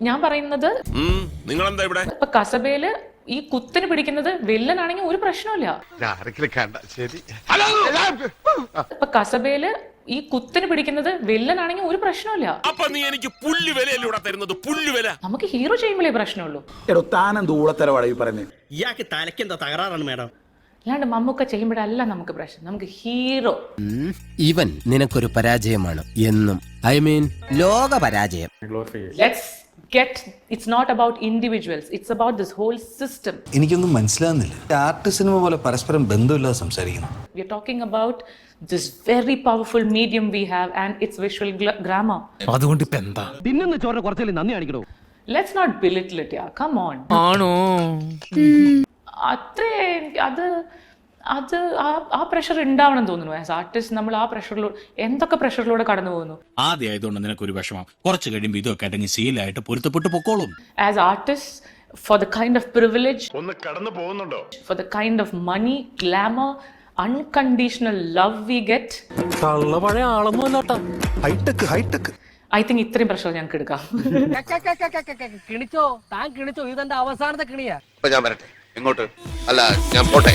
ഞാൻ പറയുന്നത് നിങ്ങളെന്താ ഇവിടെ ഇപ്പൊ കസബയില് ഈ കുത്തിന് പിടിക്കുന്നത് വില്ലനാണെങ്കിൽ ഒരു പ്രശ്നമില്ല. ഇപ്പൊ കസബയില് ഈ കുത്തിന് പിടിക്കുന്നത് വില്ലനാണെങ്കിൽ ഒരു പ്രശ്നമില്ല. അപ്പൊ നീ എനിക്ക് പുല്ലുവിലൂടെ തരുന്നത് പുല്ലുവില. നമുക്ക് ഹീറോ ചെയ്യുമ്പോഴേ പ്രശ്നമുള്ളൂ. ഇയാൾക്ക് തലക്കെന്താ തകരാറാണ് മേഡം. അല്ലാണ്ട് മമ്മൂക്ക ചെയ്യുമ്പോഴല്ല നമുക്ക് പ്രശ്നം, നമുക്ക് ഹീറോ. ഇവൻ നിനക്കൊരു പരാജയമാണ് എന്നും, ഐ മീൻ ലോക പരാജയം. It's not about individuals, it's about this whole system. എനിക്കൊന്നും മനസ്സിലാകുന്നില്ല. ആർട്ട് സിനിമ പോലെ പരസ്പരം ബന്ധമില്ലാതെ സംസാരിക്കുന്നു. We are talking about this very powerful medium we have and its visual grammar. അതുകൊണ്ട് ഇപ്പൊ എന്താ തിന്നുന്ന ചോറിന് കുറച്ചല്ലേ നന്ദി കാണിക്കണോ. Let's not belittle it, yeah. Come on. ആണോ? അത്രേ അത് ആ പ്രഷർ ഉണ്ടാവണം തോന്നുന്നു. ആസ് ആർട്ടിസ്റ്റ് നമ്മൾ ആ പ്രഷറിലൂടെ എന്തൊക്കെ പ്രഷറിലൂടെ കടന്നു പോകുന്നു. ആദ്യമായതുകൊണ്ട് നിനക്കൊരു വിഷമം, കുറച്ച് കഴിയുമ്പോൾ ഇതൊക്കെ അടങ്ങി സീലായിട്ട് പൊരുത്തപ്പെട്ട് പൊക്കോളും. As artist, for the kind of privilege, ഒന്ന് കടന്നു പോകുന്നുണ്ടോ? for the kind of money, glamour, unconditional love we get, പഴയ ആളൊന്നുമല്ലാട്ടാ. ഹൈടെക് I think ഇത്രയും പ്രഷർ ഞങ്ങൾക്ക് എടുക്കാം. കിണിച്ചോ താൻ കിണിച്ചോ, ഇതെന്റെ അവസാനത്തെ കിണിയാ. ഞാൻ വരട്ടെ. എങ്ങോട്ട്? അല്ല, ഞാൻ പോട്ടെ.